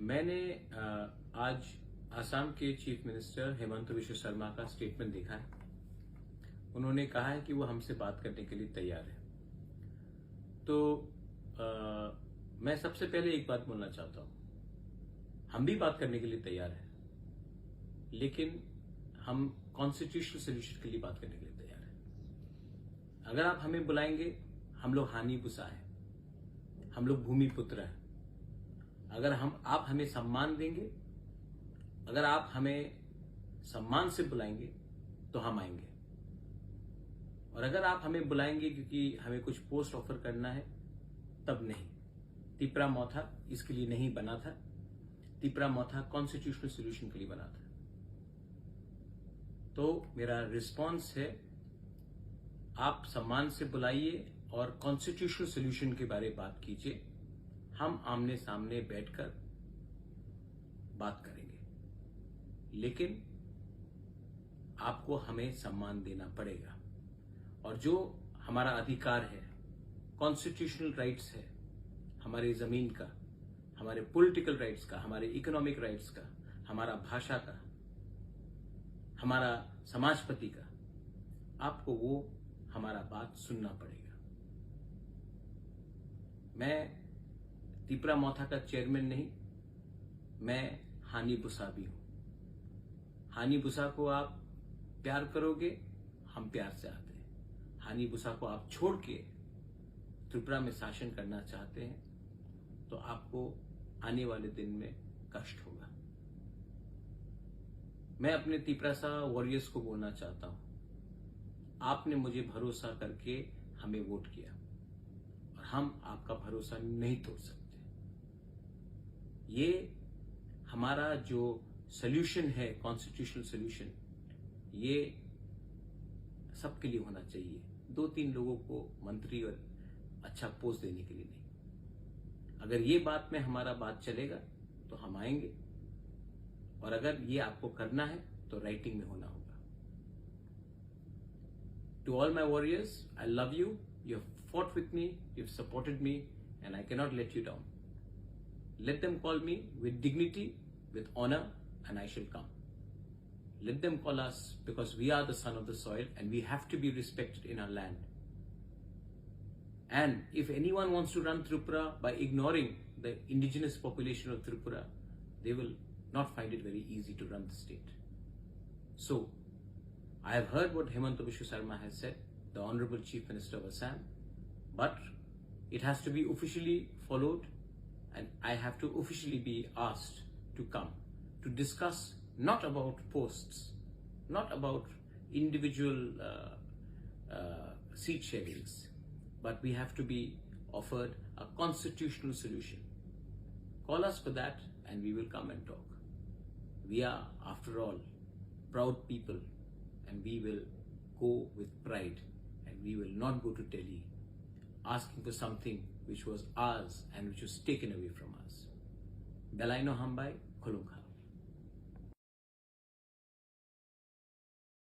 मैंने आज आसाम के चीफ मिनिस्टर हेमंत बिश्व शर्मा का स्टेटमेंट देखा है। उन्होंने कहा है कि वो हमसे बात करने के लिए तैयार है। तो मैं सबसे पहले एक बात बोलना चाहता हूं, हम भी बात करने के लिए तैयार हैं, लेकिन हम कॉन्स्टिट्यूशनल सोल्यूशन के लिए बात करने के लिए तैयार हैं। अगर आप हमें बुलाएंगे, हम लोग हानि बुसा है, हम लोग भूमि पुत्र हैं। अगर आप हमें सम्मान देंगे, अगर आप हमें सम्मान से बुलाएंगे तो हम आएंगे। और अगर आप हमें बुलाएंगे क्योंकि हमें कुछ पोस्ट ऑफर करना है, तब नहीं। तिपरा मौथा इसके लिए नहीं बना था। तिपरा मौथा कॉन्स्टिट्यूशनल सोल्यूशन के लिए बना था। तो मेरा रिस्पॉन्स है, आप सम्मान से बुलाइए और कॉन्स्टिट्यूशनल सोल्यूशन के बारे में बात कीजिए। हम आमने सामने बैठकर बात करेंगे, लेकिन आपको हमें सम्मान देना पड़ेगा। और जो हमारा अधिकार है, कॉन्स्टिट्यूशनल राइट्स है, हमारे जमीन का, हमारे पॉलिटिकल राइट्स का, हमारे इकोनॉमिक राइट्स का, हमारा भाषा का, हमारा समाजपति का, आपको वो हमारा बात सुनना पड़ेगा। मैं तिपरा मौथा का चेयरमैन नहीं, मैं हानि बुसा भी हूं। हानि बुसा को आप प्यार करोगे, हम प्यार से आते हैं। हानि बुसा को आप छोड़ के त्रिपुरा में शासन करना चाहते हैं, तो आपको आने वाले दिन में कष्ट होगा। मैं अपने तिपरासा वॉरियर्स को बोलना चाहता हूं, आपने मुझे भरोसा करके हमें वोट किया और हम आपका भरोसा नहीं तोड़ सकते। ये हमारा जो सॉल्यूशन है, कॉन्स्टिट्यूशनल सॉल्यूशन, ये सबके लिए होना चाहिए। 2-3 लोगों को मंत्री और अच्छा पोस्ट देने के लिए नहीं। अगर ये बात में हमारा बात चलेगा तो हम आएंगे, और अगर ये आपको करना है तो राइटिंग में होना होगा। To all my warriors, I love you. You have fought with me, you have supported me, and I cannot let you down. Let them call me with dignity, with honor, and I shall come. Let them call us, because we are the son of the soil and we have to be respected in our land. And if anyone wants to run Tripura by ignoring the indigenous population of Tripura, they will not find it very easy to run the state. So, I have heard what Hemant Biswa Sarma has said, the Honorable Chief Minister of Assam, but it has to be officially followed. And I have to officially be asked to come to discuss not about posts, not about individual seat sharings, but we have to be offered a constitutional solution. Call us for that and we will come and talk. We are, after all, proud people, and we will go with pride, and we will not go to Delhi asking for something which was ours and which was taken away from us. Belaino Hambai, Khulunga.